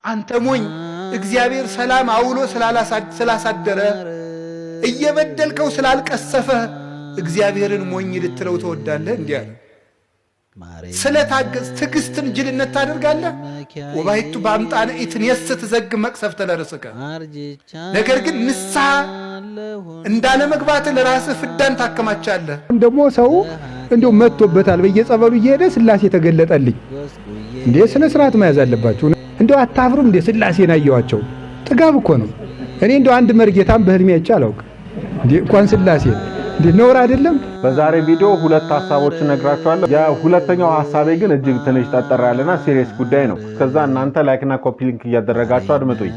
አንተ ሞኝ እግዚአብሔር ሰላም አውሎ ስላሳደረ እየበደልከው ስላልቀሰፈ እግዚአብሔርን ሞኝ ልትለው ተወዳለህ እንዴ አለ። ስለታገዝ ትዕግስትን ጅልነት ታደርጋለህ። ወባይቱ በአምጣነ ኢትንየስት ዘግ መቅሰፍተ ለርስከ ነገር ግን ንስሐ እንዳለ መግባት ለራስህ ፍዳን ታከማቻለህ። ደግሞ ሰው እንደው መጥቶበታል በየጸበሉ እየሄደ ስላሴ ተገለጠልኝ እንዴ ስነ ስርዓት መያዝ አለባችሁ። እንደው አታፍሩም እንዴ? ስላሴን አየዋቸው ጥጋብ እኮ ነው። እኔ እንደው አንድ መርጌታም በህልሜ አይቼ አላውቅም እንዴ እንኳን ስላሴ እንዴ ነውር አይደለም። በዛሬ ቪዲዮ ሁለት ሐሳቦችን ነግራችኋለሁ። የሁለተኛው ሐሳቤ ግን እጅግ ትንሽ ጠጠር ያለና ሲሪየስ ጉዳይ ነው። ከዛ እናንተ ላይክ እና ኮፒ ሊንክ እያደረጋችሁ አድምጡኝ።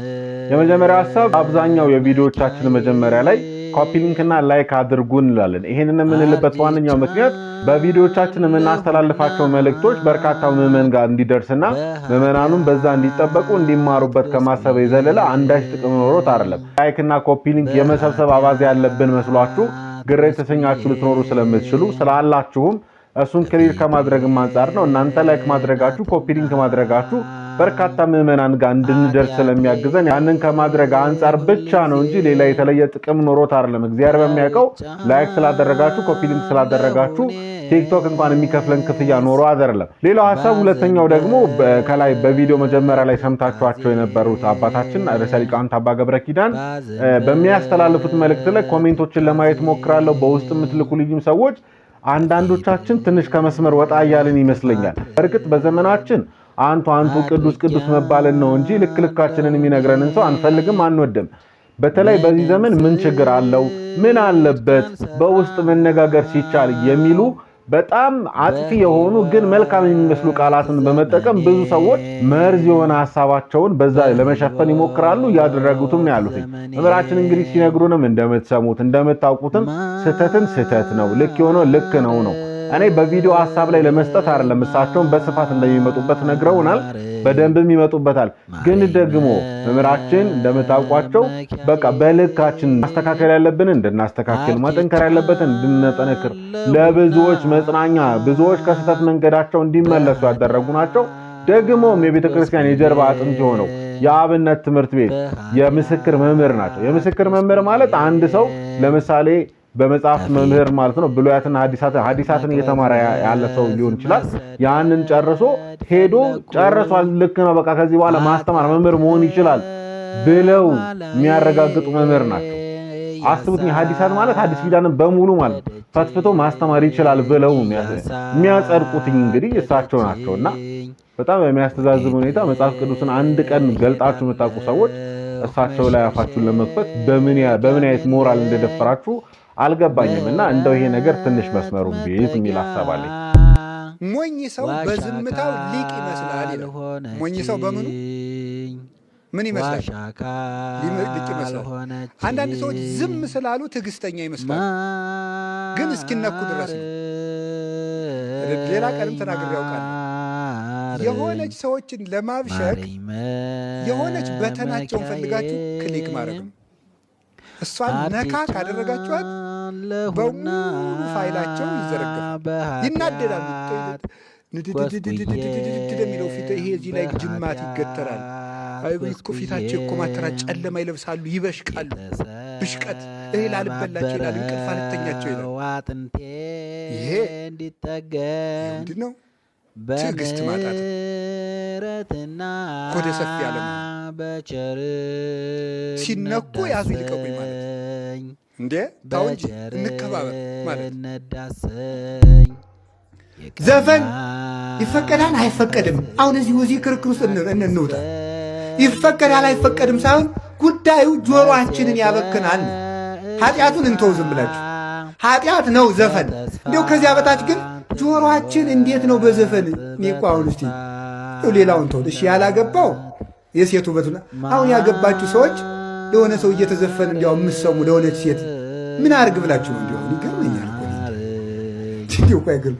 የመጀመሪያው ሐሳብ አብዛኛው የቪዲዮዎቻችን መጀመሪያ ላይ ኮፒ ሊንክ እና ላይክ አድርጉ እንላለን። ይሄንን የምንልበት ዋነኛው ምክንያት በቪዲዮዎቻችን የምናስተላልፋቸው መልእክቶች በርካታው ምዕመን ጋር እንዲደርስና ምዕመናኑም በዛ እንዲጠበቁ እንዲማሩበት ከማሰብ የዘለለ አንዳች ጥቅም ኖሮት አይደለም። ላይክ እና ኮፒ ሊንክ የመሰብሰብ አባዜ ያለብን መስሏችሁ ግራ የተሰኛችሁ ልትኖሩ ስለምትችሉ ስላላችሁም እሱን ክሊር ከማድረግም አንፃር ነው። እናንተ ላይክ ማድረጋችሁ ኮፒ ሊንክ ማድረጋችሁ በርካታ ምዕመናን ጋር እንድንደርስ ስለሚያግዘን ያንን ከማድረግ አንፃር ብቻ ነው እንጂ ሌላ የተለየ ጥቅም ኖሮት አይደለም። እግዚአብሔር በሚያውቀው ላይክ ስላደረጋችሁ ኮፒ ሊንክ ስላደረጋችሁ ቲክቶክ እንኳን የሚከፍለን ክፍያ ኖሮ አይደለም። ሌላው ሐሳብ ሁለተኛው ደግሞ ከላይ በቪዲዮ መጀመሪያ ላይ ሰምታችኋቸው የነበሩት አባታችን ርዕሰ ሊቃውንት አባ ገብረ ኪዳን በሚያስተላልፉት መልእክት ላይ ኮሜንቶችን ለማየት ሞክራለሁ። በውስጥ የምትልኩልኝም ሰዎች አንዳንዶቻችን ትንሽ ከመስመር ወጣ እያልን ይመስለኛል። በእርግጥ በዘመናችን አንቱ ቅዱስ መባልን ነው እንጂ ልክልካችንን የሚነግረንን ሰው አንፈልግም አንወድም። በተለይ በዚህ ዘመን ምን ችግር አለው ምን አለበት በውስጥ መነጋገር ሲቻል የሚሉ በጣም አጥፊ የሆኑ ግን መልካም የሚመስሉ ቃላትን በመጠቀም ብዙ ሰዎች መርዝ የሆነ ሐሳባቸውን በዛ ለመሸፈን ይሞክራሉ። ያደረጉትም ያሉት መምህራችን እንግዲህ ሲነግሩንም እንደምትሰሙት እንደምታውቁትም ስህተትን ስህተት ነው ልክ የሆነው ልክ ነው። እኔ በቪዲዮ ሐሳብ ላይ ለመስጠት አይደለም እሳቸውን በስፋት እንደሚመጡበት ነግረውናል። በደንብም ይመጡበታል። ግን ደግሞ መምህራችን እንደምታውቋቸው በቃ በልካችን ማስተካከል ያለብን እንድናስተካክል ማጠንከር ያለበትን እንድንጠነክር ለብዙዎች መጽናኛ ብዙዎች ከስህተት መንገዳቸው እንዲመለሱ ያደረጉ ናቸው። ደግሞም የቤተ ክርስቲያን የጀርባ አጥንት የሆነው የአብነት ትምህርት ቤት የምስክር መምህር ናቸው። የምስክር መምህር ማለት አንድ ሰው ለምሳሌ በመጽሐፍ መምህር ማለት ነው ብሉያትና ሐዲሳትን እየተማረ ያለ ሰው ሊሆን ይችላል። ያንን ጨርሶ ሄዶ ጨርሷል ልክ ነው በቃ ከዚህ በኋላ ማስተማር መምህር መሆን ይችላል ብለው የሚያረጋግጡ መምህር ናቸው። አስቡት ሐዲሳት ማለት ሐዲስ ኪዳንን በሙሉ ማለት ፈትፍቶ ማስተማር ይችላል ብለው የሚያጸድቁት እንግዲህ እሳቸው ናቸውና በጣም የሚያስተዛዝብ ሁኔታ መጽሐፍ ቅዱስን አንድ ቀን ገልጣችሁ የምታውቁ ሰዎች እሳቸው ላይ አፋችሁን ለመክፈት በምን አይነት ሞራል እንደደፈራችሁ አልገባኝም። እና እንደው ይሄ ነገር ትንሽ መስመሩ ቢይዝ የሚል ሐሳብ አለኝ። ሞኝ ሰው በዝምታው ሊቅ ይመስላል ይላል። ሞኝ ሰው በምኑ ምን ይመስላል? ሊቅ ይመስላል። አንዳንድ ሰዎች ዝም ስላሉ ትዕግስተኛ ይመስላሉ፣ ግን እስኪነኩ ድረስ ነው። ሌላ ቀንም ተናግሬ ያውቃል። የሆነች ሰዎችን ለማብሸቅ የሆነች በተናቸውን ፈልጋችሁ ክሊክ ማድረግ ነው። እሷን ነካ ካደረጋችኋት በሙሉ ፋይላቸው ይዘረጋል፣ ይናደዳሉ። ንድድድድድድድድድ የሚለው ፊት ይሄ እዚህ ላይ ጅማት ይገተራል። እኮ ፊታቸው እኮ ማተራ ጨለማ ይለብሳሉ፣ ይበሽቃሉ። ብሽቀት እህል አልበላቸው ይላል፣ እንቅልፍ አልተኛቸው ይላል። ይሄ ምንድን ነው? ትዕግስት ማጣት ወደ ሰፊ ዓለም ሲነኩ ያዙ ይልቀቁኝ ማለት እንዴ ታው እንጂ እንከባበር ማለት። ዘፈን ይፈቀዳል አይፈቀድም? አሁን እዚህ ክርክር ውስጥ እንውጣ። ይፈቀዳል አይፈቀድም ሳይሆን ጉዳዩ ጆሮአችንን ያበክናል። ኃጢአቱን እንተው ዝም ብላችሁ ኃጢአት ነው ዘፈን። እንዲያው ከዚያ በታች ግን ጆሮአችን እንዴት ነው በዘፈን? እኔ እኮ አሁን እስቲ ሌላውን ተው እሺ፣ ያላገባው የሴቱ በቱና አሁን ያገባችሁ ሰዎች ለሆነ ሰው እየተዘፈን እንዲያው የምትሰሙ ለሆነች ሴት ምን አርግ ብላችሁ ነው? እንዲያው ይገርመኛል እኮ እንዲያው አይገርም።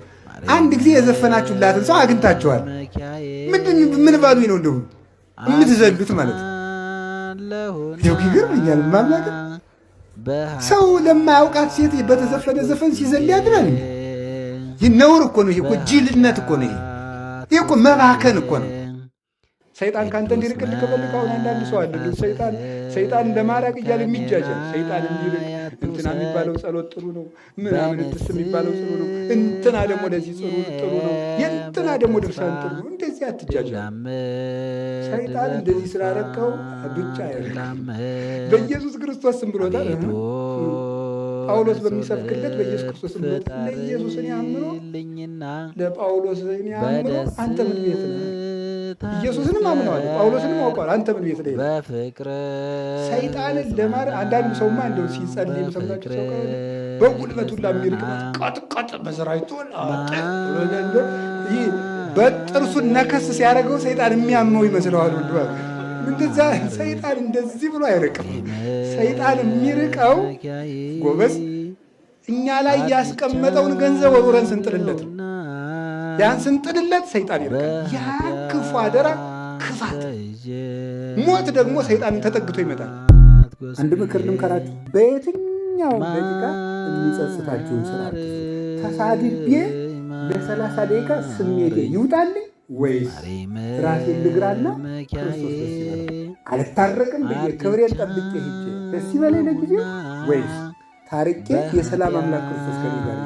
አንድ ጊዜ የዘፈናችሁላትን ሰው አግኝታችኋል። ምን ባሉኝ ነው እንደው የምትዘሉት ማለት ነው? እንዲያው ይገርመኛል። ማምላክ ሰው ለማያውቃት ሴት በተዘፈነ ዘፈን ሲዘል ያድራል። ይህ ነውር እኮ ነው። ይሄ እኮ ጅልነት እኮ ነው። ይሄ እኮ መባከን እኮ ነው። ሰይጣን ካንተ እንዲርቅልህ ከፈልክ አሁን አንዳንድ ሰው አለ ሰይጣን እንደማራቅ እያለ የሚጃጃል ሰይጣን እንዲርቅ እንትና የሚባለው ጸሎት ጥሩ ነው ምናምን እንትስ የሚባለው ጥሩ ነው እንትና ደግሞ ለዚህ ጥሩ ነው የእንትና ደግሞ ድርሳን ጥሩ ነው። እንደዚህ አትጃጃል። ሰይጣን እንደዚህ ስላረቀው ብቻ አይደለም በኢየሱስ ክርስቶስ ስም ብሎታል። ጳውሎስ በሚሰብክለት በኢየሱስ ክርስቶስ ስም ብሎታል። ለኢየሱስን ያምኖ ለጳውሎስን ያምኖ አንተ ምን ቤት ነህ? ኢየሱስንም አምነዋል ጳውሎስንም አውቀዋል። አንተ ምን ቤት ነህ? ሰይጣንን አንዳንዱ ሰውማ እንደው ሲጸልይ ሰምታችሁ ሰው በጉልበቱ ለሚርቅበት ቀጥቀጥ በሰራዊቱ ይህ በጥርሱን ነከስ ሲያደርገው ሰይጣን የሚያመው ይመስለዋል። እንደዛ ሰይጣን እንደዚህ ብሎ አይርቅም። ሰይጣን የሚርቀው ጎበዝ እኛ ላይ ያስቀመጠውን ገንዘብ ወርውረን ስንጥልለት ነው። ያን ስንጥልለት ሰይጣን ይርቃል። ያ ክፉ አደራ ክፋት፣ ሞት ደግሞ ሰይጣንን ተጠግቶ ይመጣል። አንድ ምክር ልምከራችሁ። በየትኛው ደቂቃ የሚጸጽታችሁን ስራ ተሳድቤ ለ30 ደቂቃ ስሜቴ ይውጣልኝ ወይስ ራሴን ልግራና ክርስቶስ ደስ ይበለው አልታረቅም ብዬ ክብሬን ጠብቄ ሄጄ ደስ ይበለኝ ለጊዜ ወይስ ታርቄ የሰላም አምላክ ክርስቶስ ከኔ ጋር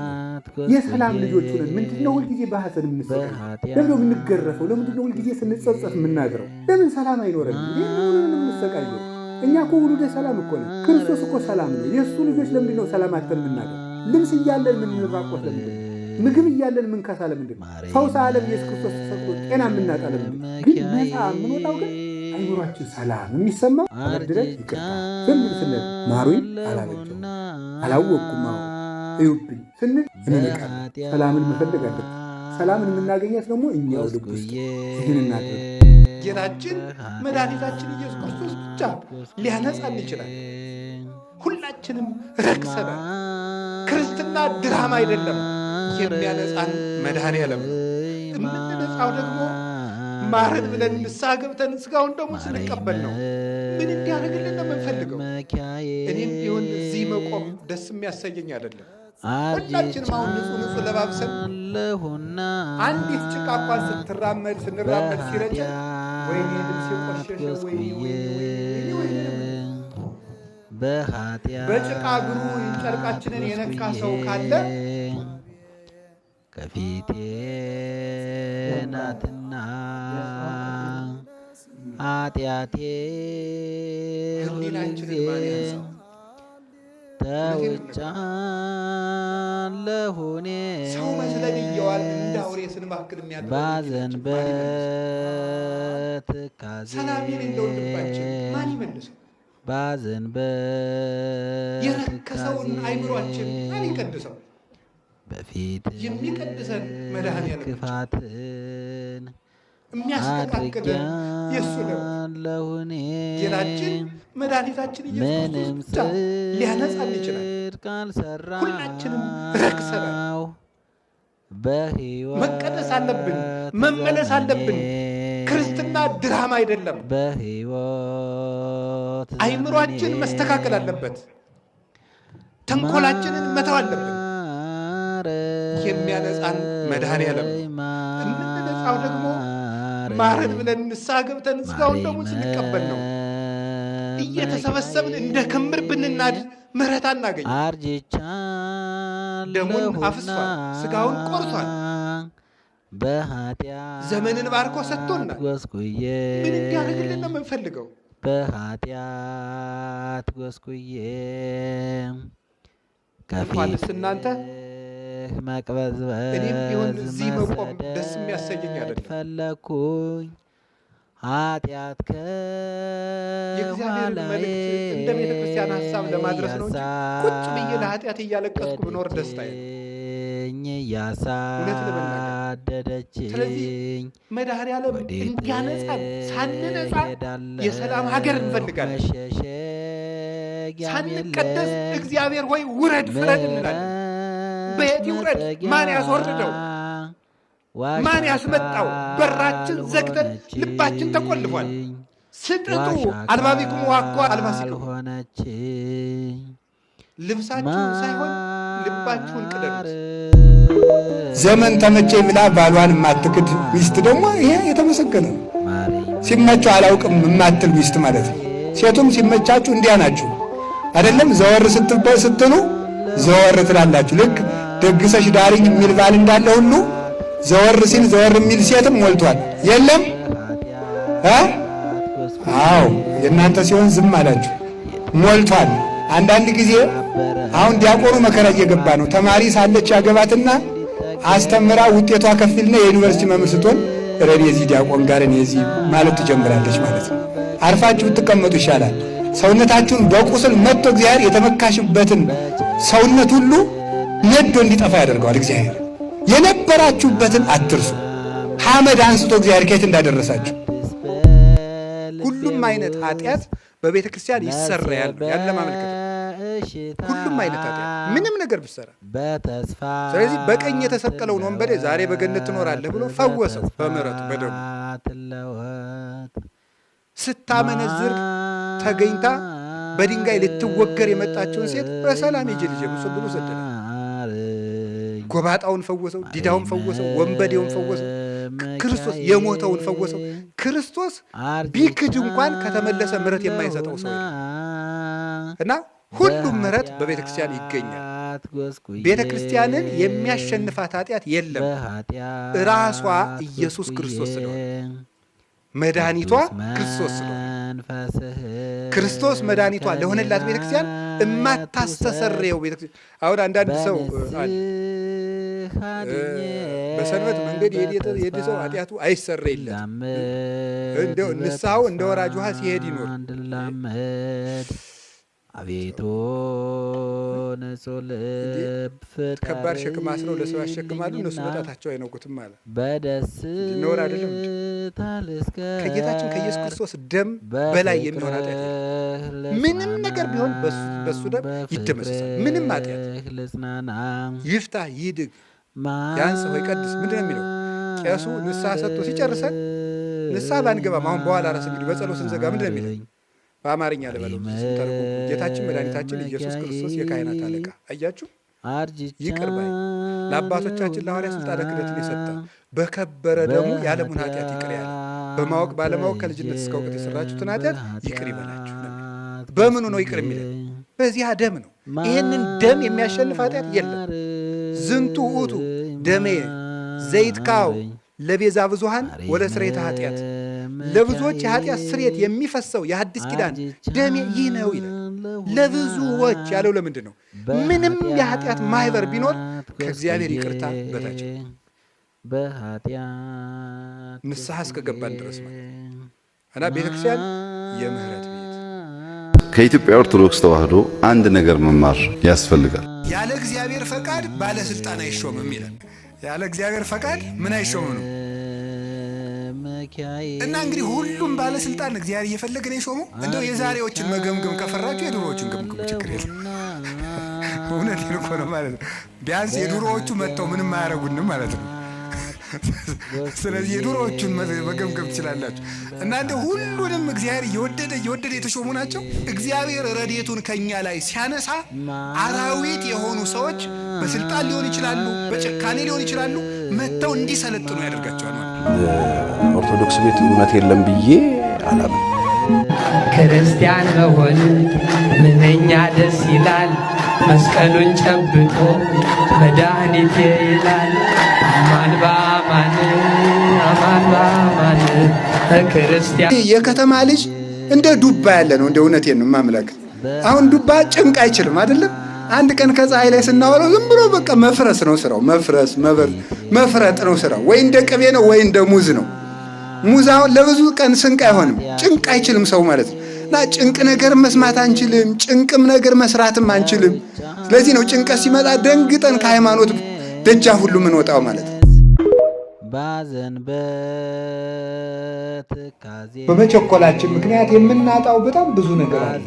የሰላም ልጆች ሆነን ምንድነው ሁልጊዜ በሐዘን የምንሰቃየው? ለምን ነው የምንገረፈው? ለምንድነው ሁልጊዜ ስንጸጸት የምናድረው? ለምን ሰላም አይኖረንም? ለምን የምንሰቃየው? እኛ እኮ ውሉደ ሰላም እኮ ነን። ክርስቶስ እኮ ሰላም ነው። የእሱ ልጆች ለምንድነው ሰላም አጥተን የምናድረው? ልብስ እያለን የምንራቆት ለምንድን ነው? ምግብ እያለን የምንከሳ ለምንድን ነው? ፈውስ ዓለም ኢየሱስ ክርስቶስ ተሰቅሎ ጤና የምናጣ ለምንድን ነው? ግን ነፃ የምንወጣው ግን አይምሯችን ሰላም የሚሰማው አበድረን ይቅርታ ዝም ስንል ማሩኝ አላለችው አላወቅኩም እዩብኝ ስንል እንነቃለን። ሰላምን መፈለግ አለብን። ሰላምን የምናገኛት ደግሞ እኛው ልብ ውስጥ ይህን እናድርግ። ጌታችን መድኃኒታችን ኢየሱስ ክርስቶስ ብቻ ሊያነጻን ይችላል። ሁላችንም ረክሰናል። ክርስትና ድራማ አይደለም። የሚያነጻን መድኃኔዓለም ነው። የምንነጻው ደግሞ ማረን ብለን ንስሐ ገብተን ስጋውን ደግሞ ስንቀበል ነው። ምን እንዲያደርግልን ነው የምንፈልገው? እኔም ቢሆን እዚህ መቆም ደስ የሚያሰኘኝ አይደለም። ሁላችንም አሁን ንጹህ ለባብሰን አንዲት ጭቃ እንኳን ስንራመድ ሲረጨን ወይኔ ልብሴ ቆሸሸ ወይኔ በጭቃ እግሩ ጨርቃችንን የነካ ሰው ካለ ከፊቴ ናትና ኃጢአቴ ሁልጊዜ ተውጫለሁኔ ሰው መስለን እየዋል እንደ አውሬ ስንባክል ባዘን በትካዜ ሰላሜን እንደወንድባችን ማን ይመልሰው? ባዘን የረከሰውን አይምሯችን ማን ይቀድሰው? በፊት የሚቀድሰን መድኃኔዓለም ክፋትን የሚያስተካክለን የእሱ ነው። ጌታችን መድኃኒታችን ኢየሱስ ክርስቶስ ብቻ ሊያነጻን ይችላል። ሁላችንም ረክሰናል። መቀደስ አለብን፣ መመለስ አለብን። ክርስትና ድራማ አይደለም። አይምሯችን መስተካከል አለበት። ተንኮላችንን መተው አለብን። የሚያነጻን መድኃኔዓለም የምንነጻው ደግሞ ማረን ብለን ንስሐ ገብተን ስጋውን ደግሞ ስንቀበል ነው። እየተሰበሰብን እንደ ክምር ብንናድ ምሕረት አናገኝ። ደሙን አፍሷል፣ ስጋውን ቆርሷል፣ ዘመንን ባርኮ ሰጥቶናል። ምን እንዲያደርግልን ነው የምንፈልገው? በኃጢአት ጎስቁዬ እንኳንስ እናንተ እኔም ቢሆን እዚህ መቆም ደስ የሚያሰኘኝ አይደለም። ፈለኩኝ ኃጢአት የእግዚአብሔር መልእክት እንደ ቤተ ክርስቲያን ሀሳብ ለማድረስ ነው እንጂ ቁጭ ብዬ ለኃጢአት እያለቀስኩ ብኖር ደስታዬ ነው። እውነት ለመናገር ስለዚህ መድኃኔዓለም እንዲያነጻን ሳንነጻ የሰላም ሀገር እንፈልጋለን። ሳንቀደስ እግዚአብሔር ሆይ ውረድ ፍረድ እንላለን። በየት ይውረድ? ማን ያስወርደው? ማን ያስመጣው? በራችን ዘግተን ልባችን ተቆልፏል። ስጥጡ አልባቢኩም ዋኮ አልባሲኩም። ልብሳችሁን ሳይሆን ልባችሁን ቅደዱት። ዘመን ተመቼ ብላ ባሏን የማትክድ ሚስት ደግሞ ይሄ የተመሰገነ ነው። ሲመቸው አላውቅም የማትል ሚስት ማለት ነው። ሴቱም ሲመቻችሁ እንዲያ ናችሁ አይደለም? ዘወር ስትሉ ዘወር ትላላችሁ። ልክ ደግሰሽ ዳሪኝ የሚል ባል እንዳለ ሁሉ ዘወር ሲል ዘወር የሚል ሴትም ሞልቷል። የለም? አዎ የእናንተ ሲሆን ዝም አላችሁ፣ ሞልቷል። አንዳንድ ጊዜ አሁን ዲያቆኑ መከራ እየገባ ነው። ተማሪ ሳለች ያገባትና አስተምራ ውጤቷ ከፊልና የዩኒቨርሲቲ መምህር ስትሆን ረድ የዚህ ዲያቆን ጋር የዚህ ማለት ትጀምራለች ማለት ነው። አርፋችሁ ብትቀመጡ ይሻላል። ሰውነታችሁን በቁስል መጥቶ እግዚአብሔር የተመካሽበትን ሰውነት ሁሉ ነዶ እንዲጠፋ ያደርገዋል። እግዚአብሔር የነበራችሁበትን አትርሱ። ሐመድ አንስቶ እግዚአብሔር ከየት እንዳደረሳችሁ። ሁሉም አይነት ኃጢአት በቤተ ክርስቲያን ይሰራያል ያለ ማመልከት። ሁሉም አይነት ኃጢአት ምንም ነገር ብትሰራ። ስለዚህ በቀኝ የተሰቀለውን ወንበዴ ዛሬ በገነት ትኖራለህ ብሎ ፈወሰው በምሕረቱ በደሙ። ስታመነዝር ተገኝታ በድንጋይ ልትወገር የመጣችውን ሴት በሰላም ሂጂ ልጄ ብሎ ሰደደ። ጎባጣውን ፈወሰው፣ ዲዳውን ፈወሰው፣ ወንበዴውን ፈወሰው። ክርስቶስ የሞተውን ፈወሰው። ክርስቶስ ቢክድ እንኳን ከተመለሰ ምሕረት የማይሰጠው ሰው እና ሁሉም ምሕረት በቤተ ክርስቲያን ይገኛል። ቤተ ክርስቲያንን የሚያሸንፋት ኃጢአት የለም። ራሷ ኢየሱስ ክርስቶስ ስለሆነ መድኃኒቷ ክርስቶስ ስለሆነ ክርስቶስ መድኃኒቷ ለሆነላት ቤተ ክርስቲያን እማታስተሰርየው ቤተ ክርስቲያን። አሁን አንዳንድ ሰው በሰንበት መንገድ የሄደ ሰው ኃጢአቱ አይሰረይለትም፣ እንደው ንስሐው እንደ ወራጅ ውሃ ሲሄድ ይኖር። አቤቱ ንጹሕ ልብ ፍጠር። ከባድ ሸክም አስረው ለሰው ያሸክማሉ፣ እነሱ በጣታቸው አይነኩትም አለ። ነውር አይደለም። ከጌታችን ከኢየሱስ ክርስቶስ ደም በላይ የሚሆን ኃጢአት ምንም ነገር ቢሆን በሱ ደም ይደመሰሳል። ምንም ኃጢአት ይፍታ ይድግ ያንስ ወይ ቀድስ ምንድን ነው የሚለው? ቄሱ ንስሐ ሰጥቶ ሲጨርሰን ንስሐ ባንገባም አሁን በኋላ ራስ እንግዲህ በጸሎት ስንዘጋ ምንድን ነው የሚለው? በአማርኛ ለበለው ስንተርጉ ጌታችን መድኃኒታችን ኢየሱስ ክርስቶስ የካህናት አለቃ አያችሁ፣ ይቅር ባይ ለአባቶቻችን ለሐዋርያት ስልጣነ ክህነትን የሰጠ በከበረ ደሙ የዓለሙን ኃጢአት ይቅር ያለ በማወቅ ባለማወቅ ከልጅነት እስከ እውቀት የሰራችሁትን ኃጢአት ይቅር ይበላችሁ። በምኑ ነው ይቅር የሚለን? በዚያ ደም ነው። ይህንን ደም የሚያሸንፍ ኃጢአት የለም። ዝንቱ ውእቱ ደሜ ዘይትካው ለቤዛ ብዙኃን ወለ ስርየተ ኃጢአት፣ ለብዙዎች የኃጢአት ስርየት የሚፈሰው የሐዲስ ኪዳን ደሜ ይህ ነው ይላል። ለብዙዎች ያለው ለምንድን ነው? ምንም የኃጢአት ማህበር ቢኖር ከእግዚአብሔር ይቅርታ በታች ንስሐ እስከገባን ድረስ ማለት እና ቤተክርስቲያን የምህረት ቤት። ከኢትዮጵያ ኦርቶዶክስ ተዋሕዶ አንድ ነገር መማር ያስፈልጋል። ያለ እግዚአብሔር ፈቃድ ባለስልጣን አይሾምም ይላል። ያለ እግዚአብሔር ፈቃድ ምን አይሾምም ነው? እና እንግዲህ ሁሉም ባለስልጣን እግዚአብሔር እየፈለገ ነው የሾመው። እንደው የዛሬዎችን መገምገም ከፈራችሁ የድሮዎችን ገምግሙ፣ ችግር የለም። እውነቴን እኮ ነው ማለት ነው። ቢያንስ የድሮዎቹ መጥተው ምንም አያረጉንም ማለት ነው። ስለዚህ የድሮዎቹን መገምገም ትችላላችሁ። እና እንደው ሁሉንም እግዚአብሔር እየወደደ የተሾሙ ናቸው። እግዚአብሔር ረድኤቱን ከኛ ላይ ሲያነሳ አራዊት የሆኑ ሰዎች በስልጣን ሊሆን ይችላሉ፣ በጭካኔ ሊሆን ይችላሉ፣ መጥተው እንዲሰለጥኑ ያደርጋቸዋል ማለት ነው። ኦርቶዶክስ ቤት እውነት የለም ብዬ አላምን። ክርስቲያን መሆን ምንኛ ደስ ይላል፣ መስቀሉን ጨብጦ መድኃኒቴ ይላል። አማን በአማን አማን በአማን ክርስቲያን። የከተማ ልጅ እንደ ዱባ ያለ ነው። እንደ እውነቴን ነው ማምላክ። አሁን ዱባ ጭንቅ አይችልም አይደለም። አንድ ቀን ከፀሐይ ላይ ስናወራው ዝም ብሎ በቃ መፍረስ ነው ስራው፣ መፍረጥ ነው ስራው። ወይ እንደ ቅቤ ነው ወይ እንደ ሙዝ ነው። ሙዝ አሁን ለብዙ ቀን ስንቅ አይሆንም፣ ጭንቅ አይችልም ሰው ማለት ነው። እና ጭንቅ ነገር መስማት አንችልም፣ ጭንቅም ነገር መስራትም አንችልም። ስለዚህ ነው ጭንቀት ሲመጣ ደንግጠን ከሃይማኖት ደጃፍ ሁሉ ምን ወጣው ማለት ነው። በመቸኮላችን ምክንያት የምናጣው በጣም ብዙ ነገር አለ።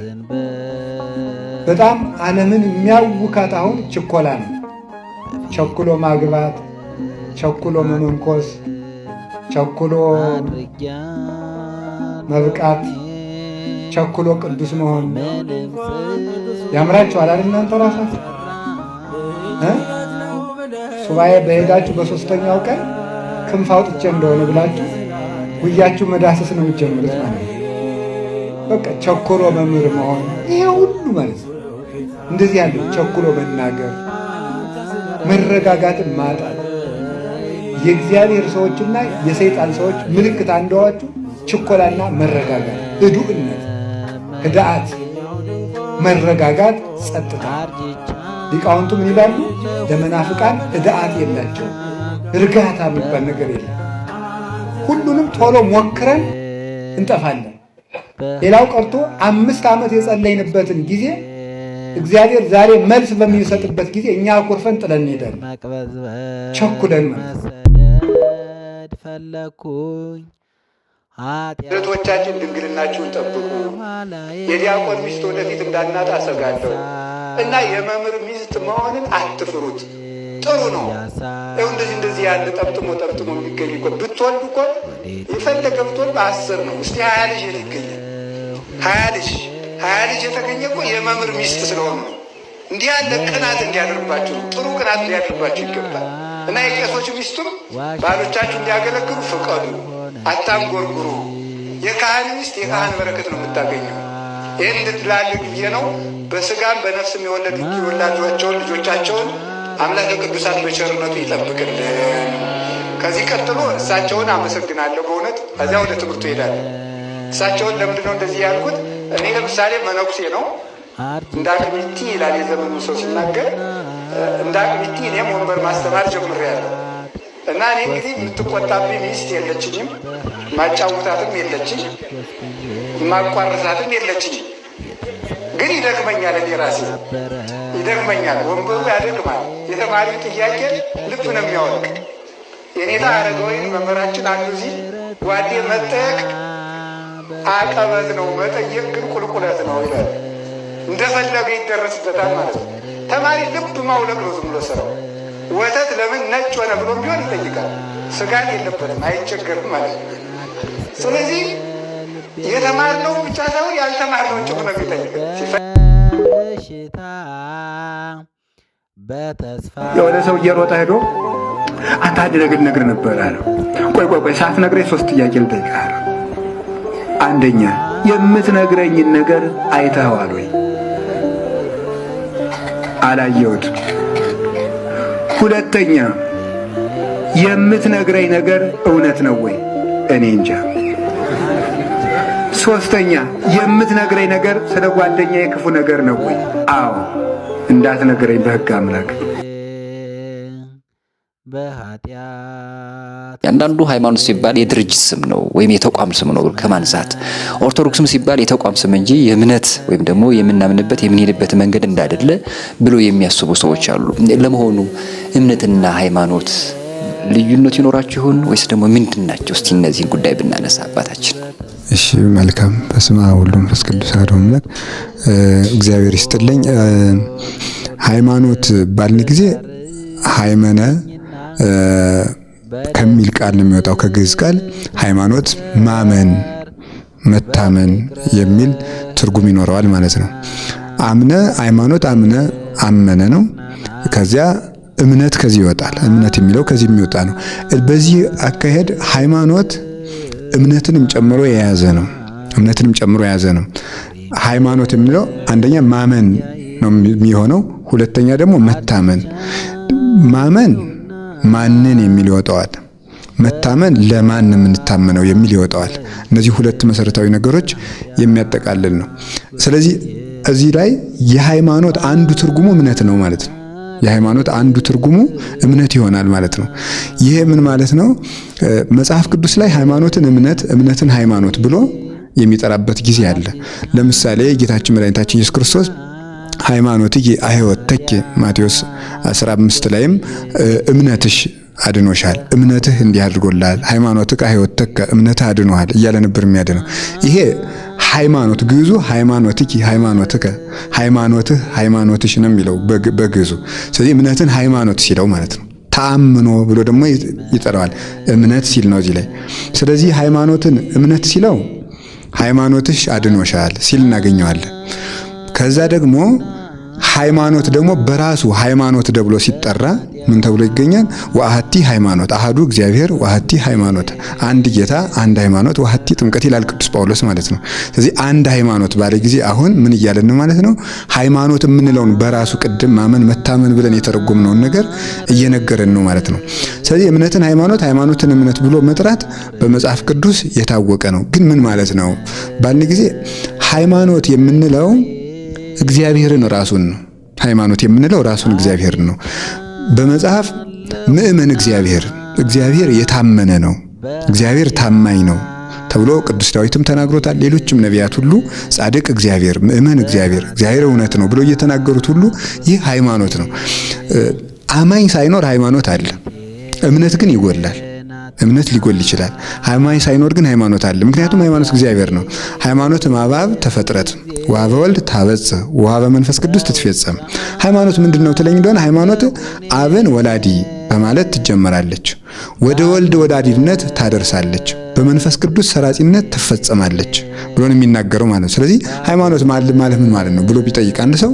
በጣም ዓለምን የሚያውካት አሁን ችኮላ ነው። ቸኩሎ ማግባት፣ ቸኩሎ መመንኮስ፣ ቸኩሎ መብቃት፣ ቸኩሎ ቅዱስ መሆን ያምራችኋል አይደል? እናንተ ራሳችሁ ሱባኤ በሄዳችሁ በሶስተኛው ቀን ክንፍ አውጥቼ እንደሆነ ብላችሁ ጉያችሁ መዳሰስ ነው የምትጀምሩት ማለት ነው። በቃ ቸኩሎ መምህር መሆን ይሄ ሁሉ ማለት ነው። እንደዚህ ያለው ቸኩሎ መናገር፣ መረጋጋትን ማጣት የእግዚአብሔር ሰዎችና የሰይጣን ሰዎች ምልክት አንደዋችሁ ችኮላና መረጋጋት፣ ህዱእነት፣ ህድአት፣ መረጋጋት፣ ጸጥታ። ሊቃውንቱ ምን ይላሉ? ለመናፍቃን ህድአት የላቸው፣ እርጋታ የሚባል ነገር የለም። ሁሉንም ቶሎ ሞክረን እንጠፋለን። ሌላው ቀርቶ 5 ዓመት የጸለይንበትን ጊዜ እግዚአብሔር ዛሬ መልስ በሚሰጥበት ጊዜ እኛ አኩርፈን ጥለን እንሄዳለን፣ ቸኩለን ማለት ነው። እህቶቻችን ድንግልናችሁን ጠብቁ። የዲያቆን ሚስት ወደፊት እንዳናጣ እሰጋለሁ እና የመምህር ሚስት መሆንን አትፍሩት። ጥሩ ነው። ይኸው እንደዚህ ያለ ጠብጥሞ የሚገኝ እኮ ብትወልዱ እኮ የፈለገ ብትወልዱ 10 ነው። እስቲ 20 ልጅ ይገኛል። 20 ልጅ የተገኘ እኮ የመምህር ሚስት ስለሆኑ ነው። እንዲህ ያለ ቅናት እንዲያደርባችሁ፣ ጥሩ ቅናት እንዲያደርባችሁ ይገባል። እና የቄሶች ሚስቱም ባሎቻችሁ እንዲያገለግሉ ፍቀዱ፣ አታንጎርጉሩ። የካህን ሚስት የካህን በረከት ነው የምታገኘው። ይህን እንድትላልቅ ብዬ ነው። በስጋም በነፍስም የወላዷቸውን ልጆቻቸውን አምላከ ቅዱሳን በቸርነቱ ይጠብቅልን። ከዚህ ቀጥሎ እሳቸውን አመሰግናለሁ በእውነት። ከዚያ ወደ ትምህርቱ ሄዳለሁ። እሳቸውን ለምንድነው እንደዚህ ያልኩት? እኔ ለምሳሌ መነኩሴ ነው እንደ አቅሚቲ ይላል የዘመኑ ሰው ሲናገር። እንደ አቅሚቲ እኔም ወንበር ማስተማር ጀምሬያለሁ እና እኔ እንግዲህ የምትቆጣብኝ ሚስት የለችኝም፣ ማጫውታትም የለችኝ፣ ማቋረሳትም የለችኝም። ግን ይደክመኛል፣ እኔ ራሴ ይደክመኛል፣ ወንበሩ ያደክማል። የተማሪው ጥያቄ ልብ ነው የሚያወልቅ። የኔታ አረጋዊን መምህራችን አንዱ እዚህ ጓዴ መጠየቅ አቀበት ነው፣ መጠየቅ ግን ቁልቁለት ነው ይላል። እንደፈለገ ይደረስበታል ማለት ነው። ተማሪ ልብ ማውለቅ ነው ዝም ብሎ ስራው። ወተት ለምን ነጭ ሆነ ብሎ ቢሆን ይጠይቃል። ስጋት የለበትም፣ አይቸገርም ማለት ነው። ስለዚህ የተማርነው ብቻ ሳይሆን ያልተማርነውን ጭምር ነው የሚጠይቅ። የሆነ ሰው እየሮጠ ሄዶ አንተ አንድ ነገር ነበር አለው። ቆይ ሳትነግረኝ 3 ጥያቄ ልጠይቅህ አለው። አንደኛ የምትነግረኝን ነገር አይተኸዋል ወይ? አላየሁትም። ሁለተኛ የምትነግረኝ ነገር እውነት ነው ወይ? እኔ እንጃ። ሶስተኛ የምትነግረኝ ነገር ስለ ጓደኛዬ ክፉ ነገር ነው ወይ? አዎ። እንዳትነግረኝ በሕግ አምላክ። ያንዳንዱ ሃይማኖት ሲባል የድርጅት ስም ነው ወይም የተቋም ስም ነው ከማንሳት፣ ኦርቶዶክስም ሲባል የተቋም ስም እንጂ የእምነት ወይም ደግሞ የምናምንበት የምንሄድበት መንገድ እንዳይደለ ብሎ የሚያስቡ ሰዎች አሉ። ለመሆኑ እምነትና ሃይማኖት ልዩነት ይኖራቸው ይሆን ወይስ ደግሞ ምንድን ናቸው? እስቲ እነዚህን ጉዳይ ብናነሳ አባታችን። እሺ መልካም። በስመ አብ ወወልድ ወመንፈስ ቅዱስ አሐዱ አምላክ። እግዚአብሔር ይስጥልኝ። ሃይማኖት ባልን ጊዜ ሃይመነ ከሚል ቃል ነው የሚወጣው፣ ከግዕዝ ቃል ሃይማኖት ማመን፣ መታመን የሚል ትርጉም ይኖረዋል ማለት ነው። አምነ ሃይማኖት አመነ ነው። ከዚያ እምነት ከዚህ ይወጣል። እምነት የሚለው ከዚህ የሚወጣ ነው። በዚህ አካሄድ ሃይማኖት እምነትንም ጨምሮ የያዘ ነው። ሃይማኖት የሚለው አንደኛ ማመን ነው የሚሆነው፣ ሁለተኛ ደግሞ መታመን። ማመን ማንን የሚል ይወጣዋል፣ መታመን ለማን የምንታመነው የሚል ይወጣዋል። እነዚህ ሁለት መሰረታዊ ነገሮች የሚያጠቃልል ነው። ስለዚህ እዚህ ላይ የሃይማኖት አንዱ ትርጉሙ እምነት ነው ማለት ነው። የሃይማኖት አንዱ ትርጉሙ እምነት ይሆናል ማለት ነው። ይሄ ምን ማለት ነው? መጽሐፍ ቅዱስ ላይ ሃይማኖትን እምነት፣ እምነትን ሃይማኖት ብሎ የሚጠራበት ጊዜ አለ። ለምሳሌ ጌታችን መድኃኒታችን ኢየሱስ ክርስቶስ ሃይማኖትኪ አሕይወትኪ ማቴዎስ 15 ላይም እምነትሽ አድኖሻል፣ እምነትህ እንዲህ አድርጎልሃል፣ ሃይማኖትህ አሕይወትከ እምነትህ አድኖሃል እያለ ነበር የሚያድነው። ይሄ ሃይማኖት ግዕዙ ሃይማኖትኪ ሃይማኖትከ፣ ሃይማኖትህ ሃይማኖትሽ ነው የሚለው በግዕዙ። ስለዚህ እምነትን ሃይማኖት ሲለው ማለት ነው። ተአምኖ ብሎ ደግሞ ይጠራዋል፣ እምነት ሲል ነው እዚህ ላይ። ስለዚህ ሃይማኖትን እምነት ሲለው ሃይማኖትሽ አድኖሻል ሲል እናገኘዋለን። ከዛ ደግሞ ሃይማኖት ደግሞ በራሱ ሃይማኖት ተብሎ ሲጠራ ምን ተብሎ ይገኛል? ወአሐቲ ሃይማኖት አሐዱ እግዚአብሔር ወአሐቲ ሃይማኖት፣ አንድ ጌታ አንድ ሃይማኖት ወአሐቲ ጥምቀት ይላል ቅዱስ ጳውሎስ ማለት ነው። ስለዚህ አንድ ሃይማኖት ባለ ጊዜ አሁን ምን እያለን ነው ማለት ነው? ሃይማኖት የምንለውን በራሱ ቅድም ማመን መታመን ብለን የተረጎምነውን ነገር እየነገረን ነው ማለት ነው። ስለዚህ እምነትን ሃይማኖት፣ ሃይማኖትን እምነት ብሎ መጥራት በመጽሐፍ ቅዱስ የታወቀ ነው። ግን ምን ማለት ነው ባልን ጊዜ ሃይማኖት የምንለው እግዚአብሔርን ራሱን ነው። ሃይማኖት የምንለው ራሱን እግዚአብሔርን ነው። በመጽሐፍ ምእመን እግዚአብሔር የታመነ ነው፣ እግዚአብሔር ታማኝ ነው ተብሎ ቅዱስ ዳዊትም ተናግሮታል። ሌሎችም ነቢያት ሁሉ ጻድቅ እግዚአብሔር፣ ምእመን እግዚአብሔር እውነት ነው ብሎ እየተናገሩት ሁሉ ይህ ሃይማኖት ነው። አማኝ ሳይኖር ሃይማኖት አለ። እምነት ግን ይጎላል። እምነት ሊጎል ይችላል። ሃይማኖት ሳይኖር ግን ሃይማኖት አለ። ምክንያቱም ሃይማኖት እግዚአብሔር ነው። ሃይማኖት ማባብ ተፈጥረት ወሀበ ወልድ ታበጽሕ ወሀበ መንፈስ ቅዱስ ትትፈጸም። ሃይማኖት ምንድነው ትለኝ እንደሆነ ሃይማኖት አብን ወላዲ በማለት ትጀመራለች፣ ወደ ወልድ ወላዲነት ታደርሳለች፣ በመንፈስ ቅዱስ ሰራጺነት ትፈጸማለች ብሎ ነው የሚናገረው ማለት ነው። ስለዚህ ሃይማኖት ማለት ምን ማለት ነው ብሎ ቢጠይቅ አንድ ሰው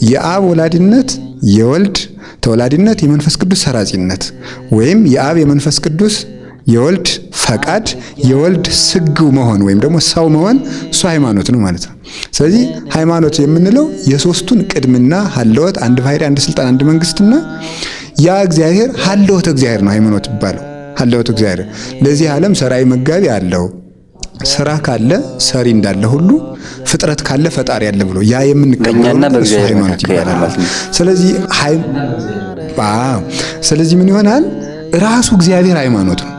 የአብ ወላዲነት፣ የወልድ ተወላዲነት፣ የመንፈስ ቅዱስ ሰራጺነት ወይም የአብ የመንፈስ ቅዱስ የወልድ ፈቃድ የወልድ ስግው መሆን ወይም ደግሞ ሰው መሆን እሱ ሃይማኖት ነው ማለት ነው። ስለዚህ ሃይማኖት የምንለው የሶስቱን ቅድምና ሀለወት፣ አንድ ባሕርይ፣ አንድ ስልጣን፣ አንድ መንግስትና ያ እግዚአብሔር ሀለወት እግዚአብሔር ነው ሃይማኖት ይባላል። ሀለወት እግዚአብሔር ለዚህ ዓለም ሰራይ መጋቢ አለው። ስራ ካለ ሰሪ እንዳለ ሁሉ ፍጥረት ካለ ፈጣሪ ያለ ብሎ ያ የምንቀበለው እሱ ሃይማኖት ይባላል። ስለዚህ ምን ይሆናል? ራሱ እግዚአብሔር ሃይማኖት ነው።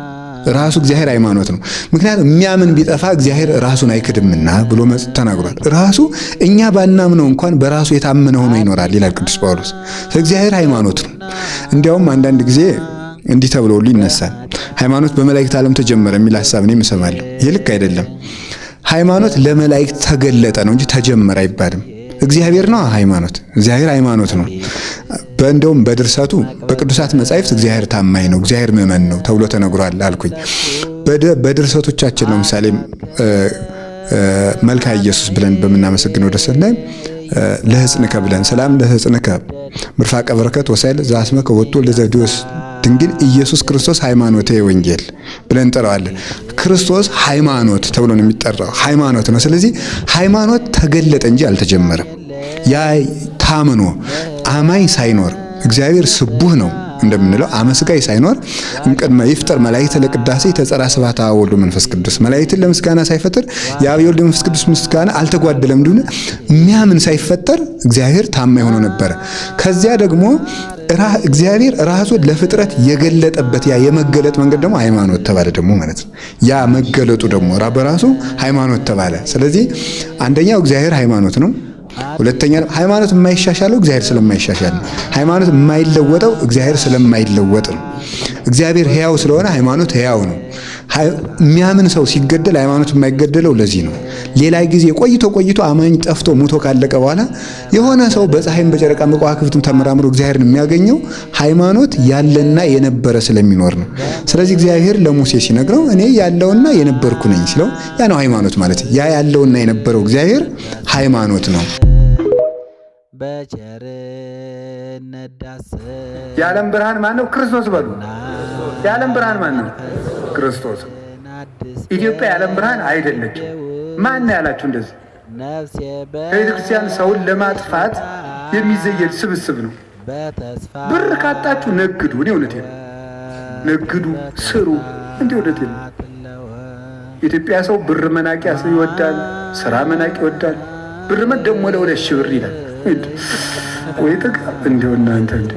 ራሱ እግዚአብሔር ሃይማኖት ነው። ምክንያቱም የሚያምን ቢጠፋ እግዚአብሔር ራሱን አይክድምና ብሎ ተናግሯል። ራሱ እኛ ባናምነው እንኳን በራሱ የታመነ ሆኖ ይኖራል ይላል ቅዱስ ጳውሎስ። እግዚአብሔር ሃይማኖት ነው። እንዲያውም አንዳንድ ጊዜ እንዲህ ተብሎ ሁሉ ይነሳል። ሃይማኖት በመላእክት ዓለም ተጀመረ የሚል ሐሳብ እኔም እሰማለሁ። ይህ ልክ አይደለም። ሃይማኖት ለመላእክት ተገለጠ ነው እንጂ ተጀመረ አይባልም። እግዚአብሔር ነው ሃይማኖት። እግዚአብሔር ሃይማኖት ነው። እንደውም በድርሰቱ በቅዱሳት መጻሕፍት እግዚአብሔር ታማኝ ነው፣ እግዚአብሔር ምእመን ነው ተብሎ ተነግሯል አልኩኝ። በድርሰቶቻችን ነው ምሳሌ መልክአ ኢየሱስ ብለን በምናመሰግነው ደሰት ላይ ለሕፅንከ ብለን ሰላም ለሕፅንከ ምርፋቀ በረከት ወሳይል ዘአስመከ ወጥቶ ለዘዲዮስ ድንግል ኢየሱስ ክርስቶስ ሃይማኖተ ወንጌል ብለን እንጠራዋለን። ክርስቶስ ሃይማኖት ተብሎ ነው የሚጠራው፣ ሃይማኖት ነው። ስለዚህ ሃይማኖት ተገለጠ እንጂ አልተጀመረም። ያ ታምኖ አማኝ ሳይኖር እግዚአብሔር ስቡህ ነው እንደምንለው አመስጋይ ሳይኖር እንቅድመ ይፍጠር መላእክት ለቅዳሴ ተጸራ ስብሐት አብ ወልድ መንፈስ ቅዱስ መላእክትን ለምስጋና ሳይፈጥር የአብ የወልድ መንፈስ ቅዱስ ምስጋና አልተጓደለም እንደሆነ የሚያምን ሳይፈጠር እግዚአብሔር ታማኝ ሆኖ ነበረ። ከዚያ ደግሞ እግዚአብሔር ራሱን ለፍጥረት የገለጠበት ያ የመገለጥ መንገድ ደግሞ ሃይማኖት ተባለ ደግሞ ማለት ነው። ያ መገለጡ ደግሞ በራሱ ሃይማኖት ተባለ። ስለዚህ አንደኛው እግዚአብሔር ሃይማኖት ነው። ሁለተኛ ሃይማኖት የማይሻሻለው እግዚአብሔር ስለማይሻሻል ነው። ሃይማኖት የማይለወጠው እግዚአብሔር ስለማይለወጥ ነው። እግዚአብሔር ሕያው ስለሆነ ሃይማኖት ሕያው ነው። የሚያምን ሰው ሲገደል ሃይማኖት የማይገደለው ለዚህ ነው። ሌላ ጊዜ ቆይቶ አማኝ ጠፍቶ ሙቶ ካለቀ በኋላ የሆነ ሰው በፀሐይም በጨረቃም በከዋክብትም ተመራምሮ እግዚአብሔርን የሚያገኘው ሃይማኖት ያለና የነበረ ስለሚኖር ነው። ስለዚህ እግዚአብሔር ለሙሴ ሲነግረው እኔ ያለውና የነበርኩ ነኝ ሲለው ያ ነው ሃይማኖት ማለት። ያ ያለውና የነበረው እግዚአብሔር ሃይማኖት ነው። የዓለም ብርሃን ማን ነው? ክርስቶስ በሉ። የዓለም ብርሃን ማን ነው? ክርስቶስ። ኢትዮጵያ የዓለም ብርሃን አይደለችም። ማን ያላችሁ እንደዚህ? ከቤተ ክርስቲያን ሰውን ለማጥፋት የሚዘየድ ስብስብ ነው። ብር ካጣችሁ ነግዱ። እኔ እውነቴን ነው። ነግዱ፣ ስሩ። እንዴ እውነቴን ነው። ኢትዮጵያ ሰው ብር መናቂያ ይወዳል፣ ስራ መናቂ ይወዳል። ብር ደግሞ ለሁለት ሺህ ብር ይላል። ወይ ጥቃም እንዲሁ እናንተ እንዴ!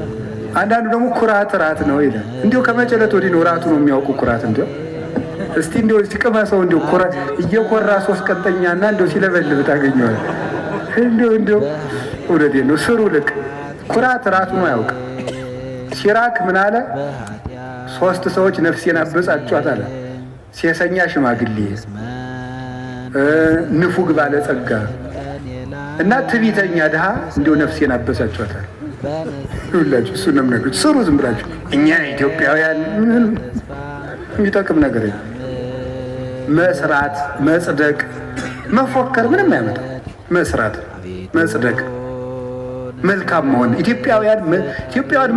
አንዳንዱ ደግሞ ኩራት ራት ነው ይላል። እንዲሁ ከመጨለት ወዲህ ነው ራቱ ነው የሚያውቁ ኩራት። እንዲሁ እስቲ እንዲሁ ሲቀማ ሰው እንዲሁ ኩራት እየኮራ ሶስት ቀጠኛና እንዲሁ ሲለበልብ ታገኘዋለህ። እንዲሁ እውነቴን ነው። ስሩ ልክ ኩራት ራቱ ነው ያውቅ። ሲራክ ምን አለ? ሶስት ሰዎች ነፍሴን አበጻጯት አለ። ሴሰኛ ሽማግሌ፣ ንፉግ ባለጸጋ እና ትዕቢተኛ ድሃ እንዲሁ ነፍሴን አበሳጯታል። ሁላችሁ እሱ ነው የምነግርህ። ስሩ ዝም ብላችሁ። እኛ ኢትዮጵያውያን ምን የሚጠቅም ነገር የለም። መስራት፣ መጽደቅ፣ መፎከር ምንም አያመጣም። መስራት፣ መጽደቅ መልካም መሆን ኢትዮጵያውያን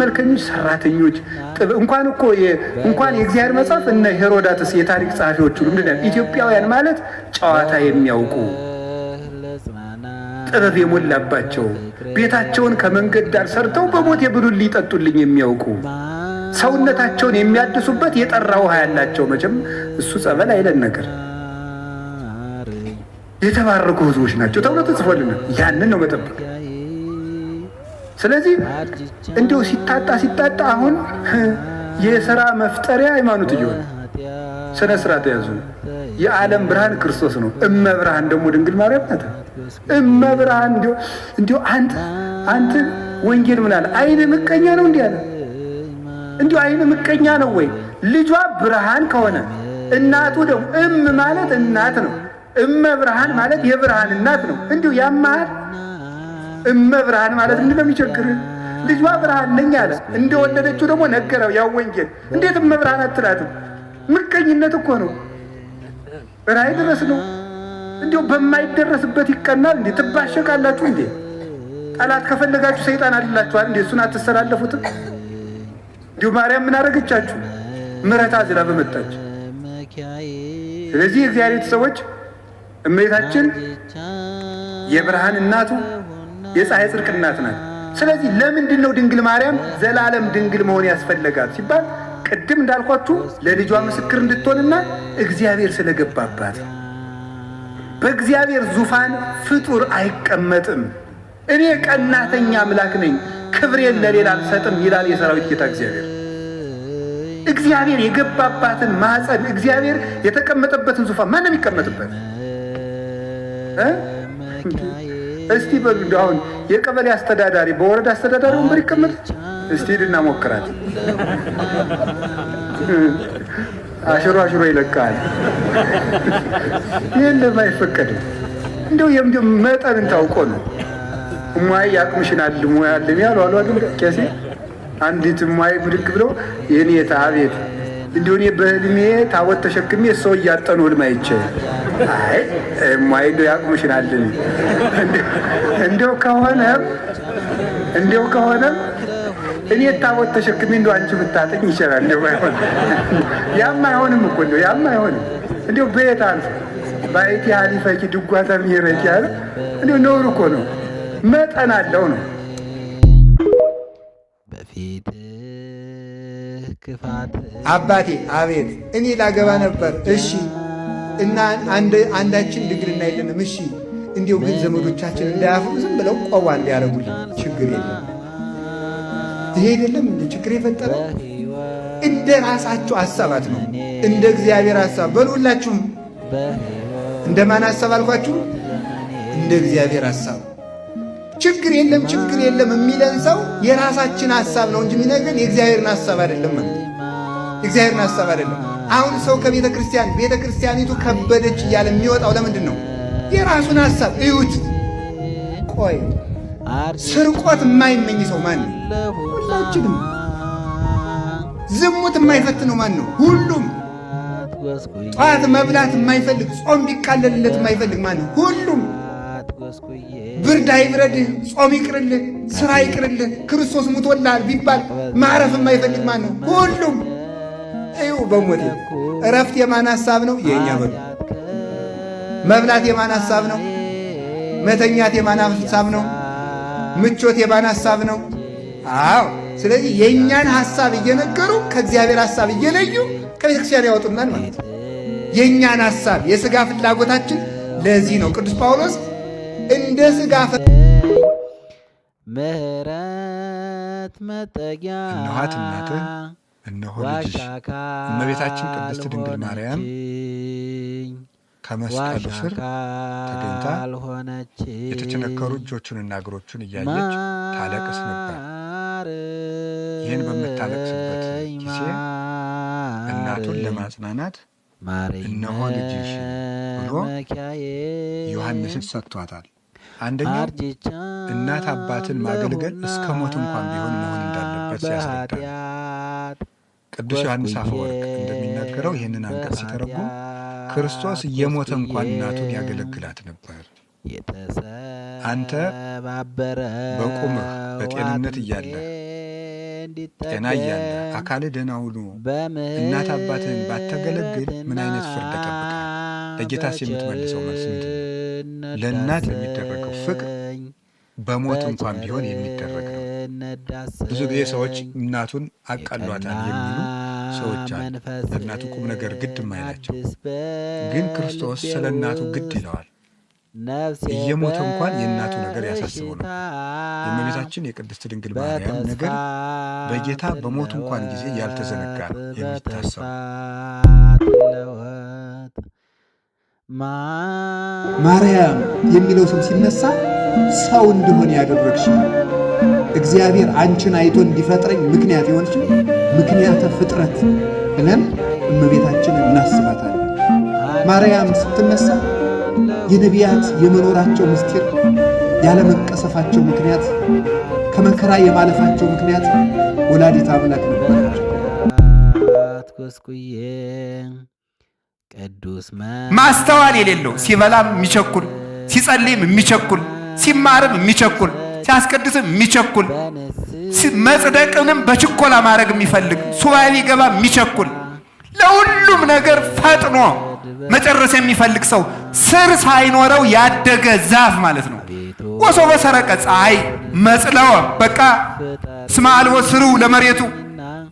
መልከኞች፣ ሰራተኞች እንኳን የእግዚአብሔር መጽሐፍ እነ ሄሮዳትስ የታሪክ ጸሐፊዎች ሁሉ ምንድነው ኢትዮጵያውያን ማለት ጨዋታ የሚያውቁ ጥበብ የሞላባቸው ቤታቸውን ከመንገድ ዳር ሰርተው በሞት የብሉን ሊጠጡልኝ የሚያውቁ ሰውነታቸውን የሚያድሱበት የጠራ ውሃ ያላቸው መቼም እሱ ጸበል አይለን ነገር የተባረኩ ህዝቦች ናቸው ተብሎ ተጽፎልናል። ያንን ነው መጠበቅ። ስለዚህ እንዲሁ ሲታጣ አሁን የሥራ መፍጠሪያ ሃይማኖት እየሆነ ስነ ስርዓት ያዙ። የዓለም ብርሃን ክርስቶስ ነው። እመብርሃን ደግሞ ድንግል ማርያም ናት። እመብርሃን እንዲሁ አንተ ወንጌል ምን አለ? አይነ ምቀኛ ነው እንዲህ አለ። እንዲሁ አይነ ምቀኛ ነው ወይ? ልጇ ብርሃን ከሆነ እናቱ ደግሞ ማለት እናት ነው። እመብርሃን ማለት የብርሃን እናት ነው። እንዲሁ ያማል። እመብርሃን ማለት ምንድን ነው የሚቸግርህ? ልጇ ብርሃን ነኝ አለ። እንደወለደችው ደግሞ ነገረው። ያው ወንጌል እንዴት እመብርሃን አትላትም? ምቀኝነት እኮ ነው። ራይ ድረስ ነው። እንዲሁ በማይደረስበት ይቀናል እንዴ? ትባሸቃላችሁ እንዴ? ጠላት ከፈለጋችሁ ሰይጣን አላችኋል እንዴ? እሱን አትሰላለፉትም? እንዲሁ ማርያም ምን አደረገቻችሁ? ምሕረት አዝላ በመጣች። ስለዚህ የእግዚአብሔር ሰዎች እመቤታችን የብርሃን እናቱ የፀሐይ ጽድቅ እናት ናት። ስለዚህ ለምንድን ነው ድንግል ማርያም ዘላለም ድንግል መሆን ያስፈለጋት ሲባል ቅድም እንዳልኳችሁ ለልጇ ምስክር እንድትሆንና እግዚአብሔር ስለገባባት። በእግዚአብሔር ዙፋን ፍጡር አይቀመጥም። እኔ ቀናተኛ አምላክ ነኝ፣ ክብሬን ለሌላ አልሰጥም ይላል የሰራዊት ጌታ እግዚአብሔር። እግዚአብሔር የገባባትን ማኅፀን እግዚአብሔር የተቀመጠበትን ዙፋን ማን ነው የሚቀመጥበት? እስቲ በሉ እንደው አሁን የቀበሌ አስተዳዳሪ በወረዳ አስተዳዳሪ ወንበር ይቀመጥ? እስቲ ሂድና ሞክራት። አሽሮ ይለቃል። የለም አይፈቀድም። እንደው መጠንን ታውቆ ነው። እማዬ ያቅምሽናል ሙያ አለም ያሉ አሉ አይደል? ቄሴ አንዲት እማዬ ብድግ ብለው የኔ ታቤት እንዲሁ እኔ በህልሜ ታቦት ተሸክሜ ሰው እያጠኑ ህልም አይቼ አይ እማዬ እንደው ያቅምሽናል እንደው ከሆነም እኔ ታቦት ተሸክሜ እንደው አንቺ ብታጠኝ ይችላል። እንደው አይሆን ያማ አይሆንም እኮ እንደው በየት አልፎ ባይቲ ሀሊፈቂ ድጓታ ሚረቂ ያለ እንደው ነውር እኮ ነው። መጠን አለው ነው። አባቴ አቤት፣ እኔ ላገባ ነበር። እሺ እና አንዳችን ድንግልና የለንም። እሺ እንዲሁ ግን ዘመዶቻችን እንዳያፍሩ ዝም ብለው ቆባ እንዲያረጉልኝ ችግር የለም። ይሄ አይደለም ችግር የፈጠረ እንደ ራሳችሁ ሐሳባት ነው። እንደ እግዚአብሔር ሐሳብ በሉላችሁም። እንደማን ሐሳብ አልኳችሁ? እንደ እግዚአብሔር ሐሳብ። ችግር የለም የሚለን ሰው የራሳችን ሐሳብ ነው እንጂ የሚነግረን የእግዚአብሔርን ሐሳብ አይደለም ማለት የእግዚአብሔርን ሐሳብ አይደለም። አሁን ሰው ከቤተ ክርስቲያኒቱ ከበደች እያለ የሚወጣው ለምንድን ነው? የራሱን ሐሳብ እዩት። ቆይ ስርቆት የማይመኝ ሰው ማን ነው? ሁላችንም። ዝሙት የማይፈትነው ማን ነው? ሁሉም። ጠዋት መብላት የማይፈልግ ጾም ቢቃለልለት የማይፈልግ ማን ነው? ሁሉም። ብርድ አይብረድህ፣ ጾም ይቅርልህ፣ ስራ ይቅርልህ፣ ክርስቶስ ሙቶልሃል ቢባል ማረፍ የማይፈልግ ማን ነው? ሁሉም። እዩ በሞቴ እረፍት የማን ሐሳብ ነው? የእኛ በሉ። መብላት የማን ሐሳብ ነው? መተኛት የማን ሐሳብ ነው? ምቾት የማን ሐሳብ ነው? አዎ። ስለዚህ የእኛን ሐሳብ እየነገሩ ከእግዚአብሔር ሐሳብ እየለዩ ከቤተ ክርስቲያን ያወጡናል ማለት ነው። የእኛን ሐሳብ የሥጋ ፍላጎታችን። ለዚህ ነው ቅዱስ ጳውሎስ እንደ ሥጋ ምሕረት መጠጊያ እነኋት እናትህ እነሆ ልጅሽ እመቤታችን ቅድስት ድንግል ማርያም ከመስቀሉ ስር ተገኝታ የተቸነከሩ እጆቹንና እግሮቹን እያየች ታለቅስ ነበር። ይህን በምታለቅስበት ጊዜ እናቱን ለማጽናናት እነሆ ልጅሽ ብሎ ዮሐንስን ሰጥቷታል። አንደኛው እናት አባትን ማገልገል እስከ ሞት እንኳን ቢሆን መሆን እንዳለበት ሲያስረዳ ቅዱስ ዮሐንስ አፈወርቅ እንደሚናገረው ይህንን አንቀጽ ሲተረጉም ክርስቶስ እየሞተ እንኳን እናቱን ያገለግላት ነበር። አንተ በቁምህ በጤንነት እያለ ጤና እያለ አካልህ ደህና ሆኖ እናት አባትህን ባታገለግል ምን አይነት ፍርድ ጠብቀህ? ለጌታስ የምትመልሰው መልስ ምንድን ነው? ለእናት የሚደረገው ፍቅር በሞት እንኳን ቢሆን የሚደረግ ነው። ብዙ ጊዜ ሰዎች እናቱን አቃሏታል የሚሉ ሰዎች አሉ። ለእናቱ ቁም ነገር ግድ የማይላቸው ግን ክርስቶስ ስለ እናቱ ግድ ይለዋል። እየሞተ እንኳን የእናቱ ነገር ያሳስበው ነበር። የእመቤታችን የቅድስት ድንግል ማርያም ነገር በጌታ በሞቱ እንኳን ጊዜ ያልተዘነጋ ነው የሚታሰብ። ማርያም የሚለው ስም ሲነሳ ሰው እንደሆነ ያደረግሽ እግዚአብሔር አንቺን አይቶ እንዲፈጥረኝ ምክንያት የሆንሽ ምክንያተ ፍጥረት ብለን እመቤታችንን እናስባታለን። ማርያም ስትነሳ የነቢያት የመኖራቸው ምስጢር ያለመቀሰፋቸው ምክንያት ከመከራ የማለፋቸው ምክንያት ወላዲተ አምላክ ነበረች። ማስተዋል የሌለው ሲበላም የሚቸኩል ሲጸልይም የሚቸኩል ሲማርም የሚቸኩል ሲያስቀድስም የሚቸኩል መጽደቅንም በችኮላ ማድረግ የሚፈልግ ሱባኤ ቢገባ የሚቸኩል ለሁሉም ነገር ፈጥኖ መጨረስ የሚፈልግ ሰው ስር ሳይኖረው ያደገ ዛፍ ማለት ነው። ወሶ በሰረቀ ፀሐይ መጽለወ በቃ እስመ አልቦ ስሩ ለመሬቱ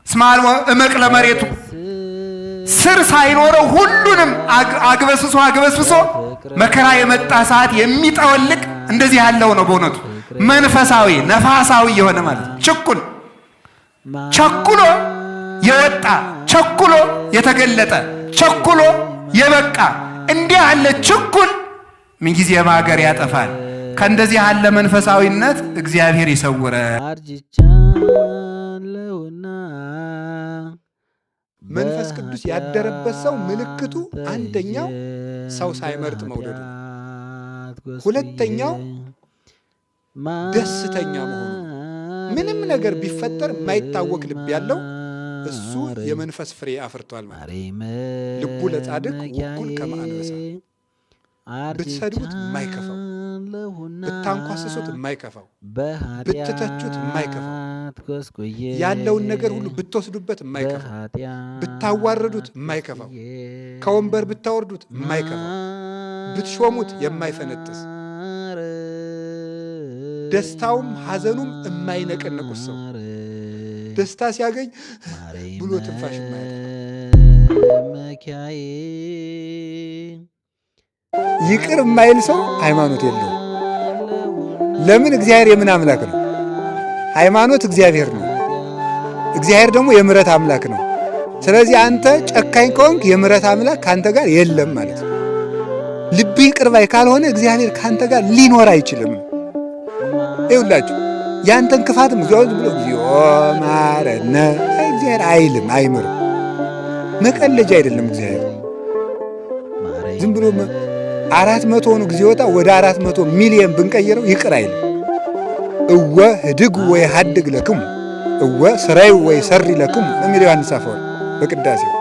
እስመ አልቦ እመቅ ለመሬቱ ስር ሳይኖረው ሁሉንም አግበስብሶ መከራ የመጣ ሰዓት የሚጠወልቅ እንደዚህ ያለው ነው። በእውነቱ መንፈሳዊ ነፋሳዊ የሆነ ማለት ነው። ቸኩሎ የወጣ ቸኩሎ የተገለጠ ቸኩሎ የበቃ እንዲህ ያለ ችኩል ምንጊዜም ሀገር ያጠፋል። ከእንደዚህ ያለ መንፈሳዊነት እግዚአብሔር ይሰውረ። መንፈስ ቅዱስ ያደረበት ሰው ምልክቱ አንደኛው ሰው ሳይመርጥ መውደዱ፣ ሁለተኛው ደስተኛ መሆኑ። ምንም ነገር ቢፈጠር የማይታወቅ ልብ ያለው እሱ የመንፈስ ፍሬ አፍርቷል ማለት። ልቡ ለጻድቅ ውኩል ከመ አንበሳ፣ ብትሰድቡት የማይከፋው፣ ብታንኳስሱት የማይከፋው፣ ብትተቹት የማይከፋው፣ ያለውን ነገር ሁሉ ብትወስዱበት የማይከፋው፣ ብታዋርዱት የማይከፋው፣ ከወንበር ብታወርዱት የማይከፋው፣ ብትሾሙት የማይፈነጥስ፣ ደስታውም ሐዘኑም የማይነቀነቁት ሰው ደስታ ሲያገኝ ብሎ ትንፋሽ ይቅር የማይል ሰው ሃይማኖት የለውም። ለምን? እግዚአብሔር የምን አምላክ ነው? ሃይማኖት እግዚአብሔር ነው። እግዚአብሔር ደግሞ የምሕረት አምላክ ነው። ስለዚህ አንተ ጨካኝ ከሆንክ የምሕረት አምላክ ካንተ ጋር የለም ማለት ነው። ልብህ ይቅር ባይ ካልሆነ እግዚአብሔር ካንተ ጋር ሊኖር አይችልም። ይኸውላችሁ ያንተን ክፋትም እግዚኦ ብሎ እግዚኦ ማረነ እግዚአብሔር አይልም፣ አይምርም። መቀለጃ አይደለም እግዚአብሔር። ዝም ብሎ 400 ሆኖ እግዚኦታ ወደ 400 ሚሊዮን ብንቀይረው ይቅር አይልም። እወ ህድግ ወይ ሀድግ ለክሙ እወ ስራይ ወይ ሰሪ ለክሙ የሚለው ዮሐንስ አፈወርቅ በቅዳሴው።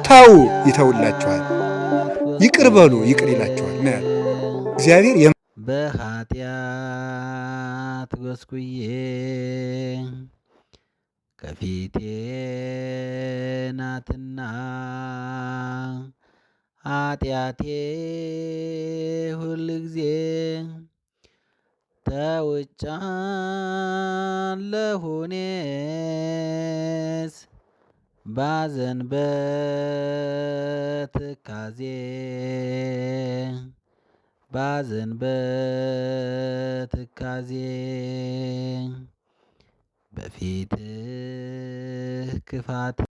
ተው ይተውላችኋል፣ ይቅር በሉ ይቅር ይላችኋል ነው ያለው እግዚአብሔር። በኃጢአት ጎስቁዬ ከፊቴ ናትና ኃጢአቴ ሁል ጊዜ ተውጫለሁ እኔስ ባዘን በትካዜ ባዘን በትካዜ በፊትህ ክፋት